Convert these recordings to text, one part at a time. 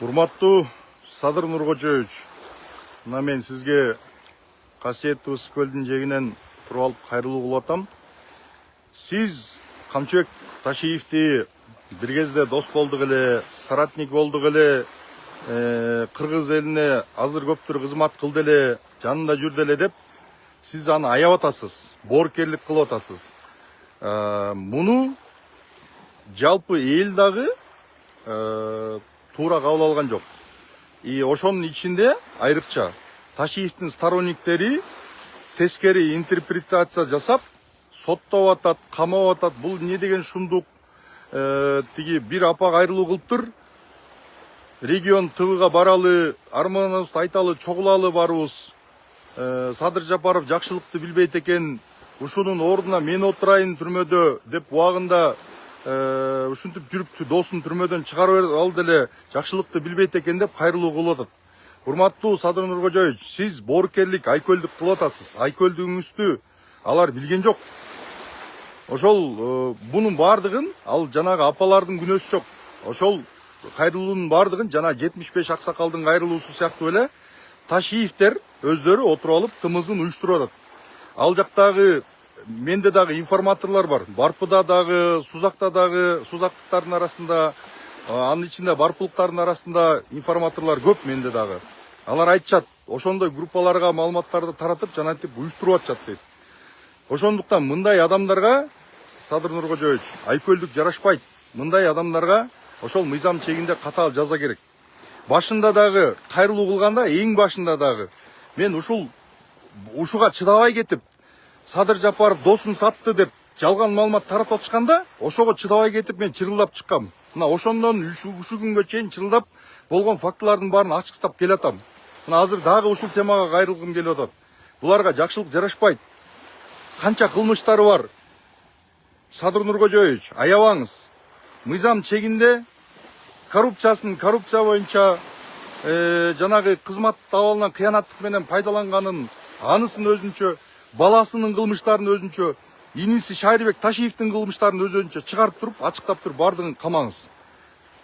Урматтуу Садыр Нуркожоевич, мына мен сизге касиеттүү ысык көлдүн жээгинен туруп алып кайрылуу кылып атам. Сиз Камчыбек Ташиевди бир кезде дос болдук эле, соратник болдук эле, кыргыз элине азыр көптүр кызмат кылды эле, жанында жүрдү эле деп сиз аны аябап атасыз, боорукерлик кылып атасыз. Муну жалпы эл дагы туура кабыл алган жок. Ошонун ичинде айрыкча Ташиевдин сторонниктери тескери интерпретация жасап, соттоп атат, камап атат. Бул не деген шундук? Тиги бир апа кайрылуу кылыптыр. Регион ТВга баралы, арманыбызды айталы, чогулалы барыбыз. Садыр Жапаров жакшылыкты билбейт экен. Ушунун ордуна мен отурайын түрмөдө деп убагында ушинтип жүрүптү, досун түрмөдөн чыгарып алды эле, жакшылыкты билбейт экен деп кайрылуу кылып атат. Урматтуу Садыр Нуркожоевич, сиз боорукерлик, айкөлдүк кылып атасыз. Айкөлдүгүңүздү алар билген жок. Ошол бунун баардыгын, ал жанагы апалардын күнөөсү жок. Ошол кайрылуунун баардыгын жана 75 аксакалдын кайрылуусу сыяктуу эле Ташиевдер өздөрү отуруп алып тымызын уюштуруп атат. Ал жактагы менде дагы информаторлор бар. Барпыда дагы, Сузакта дагы, Сузактыктардын арасында, анын ичинде Барпылыктардын арасында информаторлор көп менде дагы. Алар айтышат, ошондой группаларга маалыматтарды таратып, жанагынтип уюштуруп атышат дейт. Ошондуктан мындай адамдарга, Садыр Нуркожоевич, айкөлдүк жарашпайт. Мындай адамдарга ошол мыйзам чегинде катаал жаза керек. Башында дагы кайрылуу кылганда, эң башында дагы мен ушуга чыдабай кетип, Садыр Жапаров досун сатты деп жалган маалымат таратып атышканда, ошого чыдабай кетип мен чырылдап чыккам. Мына ошондон ушу күнгө чейин чырылдап болгон фактылардын баарын ачыктап келатам. Мына азыр дагы ушул темага кайрылгым келип атат. Буларга жакшылык жарашпайт. Канча кылмыштары бар. Садыр Нуркожоевич, аябаңыз. Мыйзам чегинде коррупция боюнча жанагы кызмат абалынан кыянаттык менен пайдаланганын, анысын өзүнчө, баласынын кылмыштарын өзүнчө, иниси Шайрбек Ташиевдин кылмыштарын өзүнчө чыгарып туруп, ачыктап туруп баардыгын камаңыз.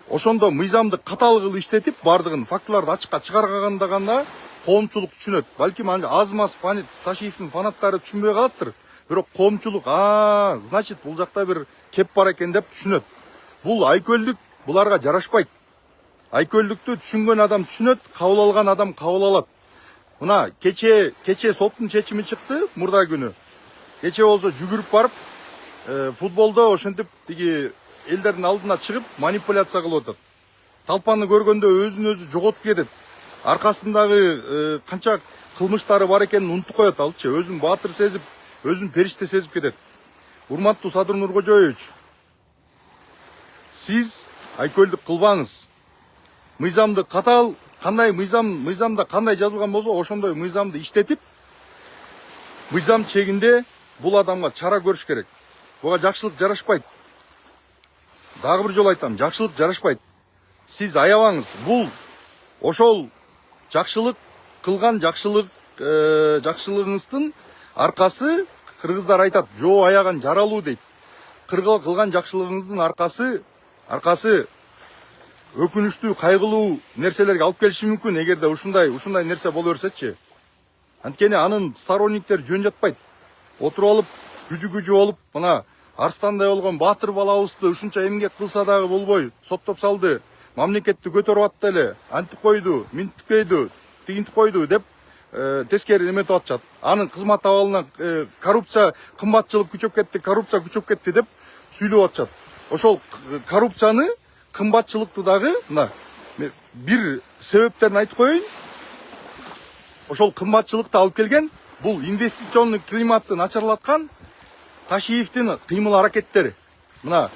Ошондо мыйзамды катаал кылып иштетип, баардыгын фактыларды ачыкка чыгарганда гана коомчулук түшүнөт. Балким аз-маз Ташиевдин фанаттары түшүнбөй калаттыр. Бирок коомчулук, значит, бул жакта бир кеп бар экен деп түшүнөт. Бул айкөлдүк буларга жарашпайт. Айкөлдүктү түшүнгөн адам түшүнөт, кабыл алган адам кабыл алат. Мына кече соттун чечими чыкты мурда күнү. Кече болсо жүгүрүп барып, футболдо ошентип тиги элдердин алдына чыгып манипуляция кылып атат. Талпаны көргөндө өзүн өзү жоготуп кетет. Аркасындагы канча кылмыштары бар экенин унутуп коет алчы. Өзүн баатыр сезип, өзүн периште сезип кетет. Урматтуу Садыр Нуркожоевич, сиз айкөлдүк кылбаңыз. Мыйзамды катаал, кандай мыйзамда кандай жазылган болсо ошондой мыйзамды иштетип, мыйзам чегинде бул адамга чара көрүш керек. Буга жакшылык жарашпайт. Дагы бир жолу айтам, жакшылык жарашпайт. Сиз аябаңыз. Бул ошол жакшылык кылган жакшылыгыңыздын аркасы, кыргыздар айтат, жоо аяган жаралуу дейт. Кылган жакшылыгыңыздын аркасы өкүнүчтүү, кайгылуу нерселерге алып келиши мүмкүн, эгерде ушундай нерсе боло берсечи. Анткени анын сторонниктери жөн жатпайт. Отуруп алып, күжү болуп, мына арстандай болгон баатыр балабызды ушунча эмгек кылса дагы болбой, соттоп салды. Мамлекетти көтөрүп атты эле, антип койду, минтип койду, тигинтип койду деп тескери эметип атышат. Анын кызмат абалынан коррупция, кымбатчылык күчөп кетти, коррупция күчөп кетти деп сүйлөп атышат. Ошол коррупцияны, кымбатчылыкты дагы мына бир себептерин айтып коеюн. Ошол кымбатчылыкты алып келген бул инвестиционный климатты начарлаткан Ташиевдин кыймыл аракеттери. Мына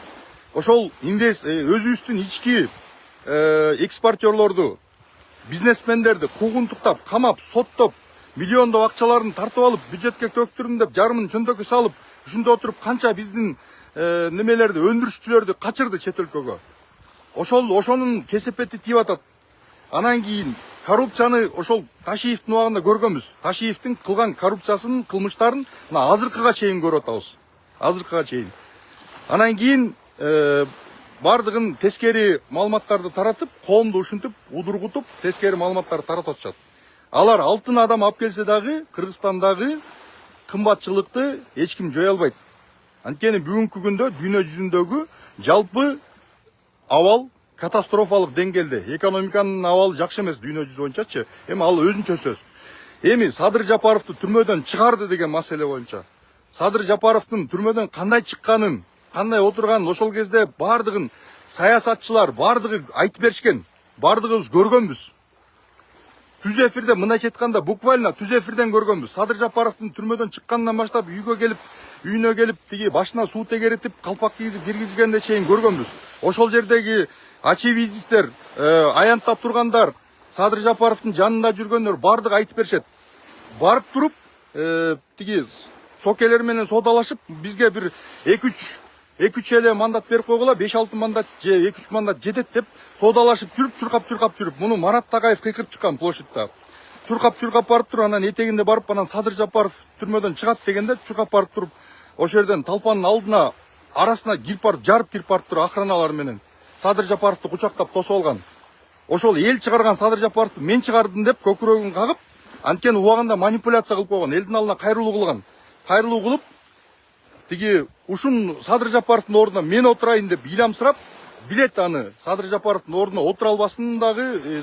ошол өзүбүздүн ички экспортерлорду, бизнесмендерди куугунтуктап, камап, соттоп, миллиондоп акчаларын тартып алып, бюджетке төктүрүм деп жарымын чөндөккө салып, ушунда отуруп канча биздин немелерди, өндүрүшчүлөрдү качырды чет өлкөгө. Ошонун кесепети тип атат. Анан кийин коррупцияны ошол Ташиевдин убагында көргөнбүз. Ташиевдин кылган коррупциясынын, кылмыштарын мына азыркыга чейин көрүп атабыз. Азыркыга чейин. Анан кийин бардығын тескери маалыматтарды таратып, коомду ушинтип удургутуп, тескери маалыматтарды таратып атышат. Алар алтын адам алып келсе дагы Кыргызстандагы кымбатчылыкты эч ким жое албайт. Анткени бүгүнкү күндө дүйнө жүзүндөгү жалпы абал катастрофалык деңгээлде. Экономиканын абалы жакшы эмес дүйнө жүзү боюнчачы. Эми ал өзүнчө сөз. Эми Садыр Жапаровду түрмөдөн чыгарды деген маселе боюнча. Садыр Жапаровдун түрмөдөн кандай чыкканын, кандай отурганын ошол кезде бардыгын саясатчылар бардыгы айтып беришкен. Бардыгыбыз көргөнбүз. Түз эфирде мындайча айтканда буквально түз эфирден көргөнбүз. Садыр Жапаровдун түрмөдөн чыкканынан баштап үйүнө келип тиги башына суу тегеретип, калпак кийгизип киргизгенде чейин көргөнбүз. Ошол жердеги очевидцтер, аянттап тургандар, Садыр Жапаровдун жанында жүргөндөр бардыгы айтып беришет. Барып туруп, тиги сокелер менен содалашып, бизге бир 2-3 эле мандат берип койгула, 5-6 мандат же 2-3 мандат жетет деп содалашып жүрүп, чуркап жүрүп. Муну Марат Тагайев кыйкырып чыккан площадьта. Чуркап барып туруп, анан этегинде барып, анан Садыр Жапаров түрмөдөн чыгат дегенде чуркап барып туруп, ошол жерден толпанын алдына арасына жарып кирип барып туруп охраналар менен Садыр Жапаровду кучактап тосуп алган. Ошол эл чыгарган Садыр Жапаровду мен чыгардым деп көкүрөгүн кагып, анткени убагында манипуляция кылып койгон, элдин алдына кайрылуу кылган. Кайрылуу кылып, тиги ушун Садыр Жапаровдун ордуна мен отурайын деп ыйламсырап, билет аны Садыр Жапаровдун ордуна отура албасын дагы,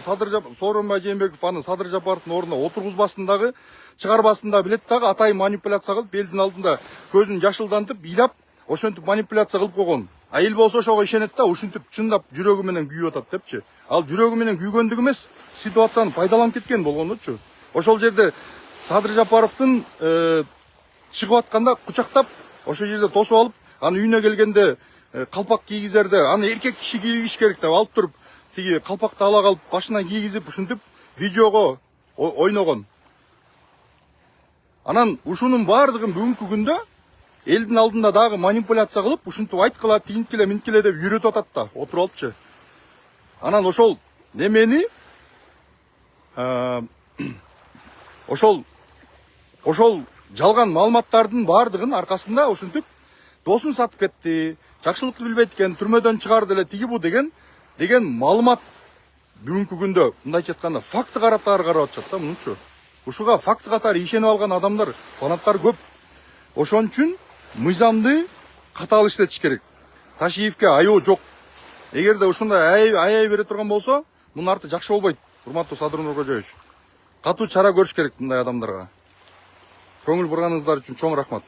Сооронбай Жээнбеков аны Садыр Жапаровдун ордуна отургузбасын дагы, чыгарбасын да билет дагы, атайын манипуляция кылып, элдин алдында көзүн жашылдантып, ыйлап, ошентип манипуляция кылып койгон. А эл болсо ошого ишенет да, ушинтип чындап жүрөгү менен күйүп атат депчи. Ал жүрөгү менен күйгөндүгү эмес, ситуацияны пайдаланып кеткен болгонучу. Ошол жерде Садыр Жапаровдун чыгып атканда кучактап, ошол жерде тосуп алып, аны үйүнө келгенде калпак кийгизерде, аны эркек киши кийгиш керек деп алып туруп, тиги калпакты ала калып, башына кийгизип, ушинтип видеого ойногон. Анан ушунун бардыгын бүгүнкү күндө элдин алдында дагы манипуляция кылып, ушинтип айткыла, тигинткиле, минткиле деп үйрөтүп атат да, отуруп алыпчы. Анан ошол немени ошол жалган маалыматтардын бардыгын аркасында ушинтип досун сатып кетти, жакшылыкты билбейт экен, түрмөдөн чыгарды эле тиги бу деген маалымат бүгүнкү күндө мындайча айтканда факты катары карап атышат да мунучу. Ушуга факты катары ишенип алган адамдар, фанаттар көп. Ошон үчүн мыйзамды катаал иштетиш керек. Ташиевке аябы жок. Эгерде ушундай аяй бере турган болсо, мунун арты жакшы болбойт. Урматтуу Садыр Нуркожоевич. Катуу чара көрүш керек мындай адамдарга. Көңүл бурганыңыздар үчүн чоң рахмат.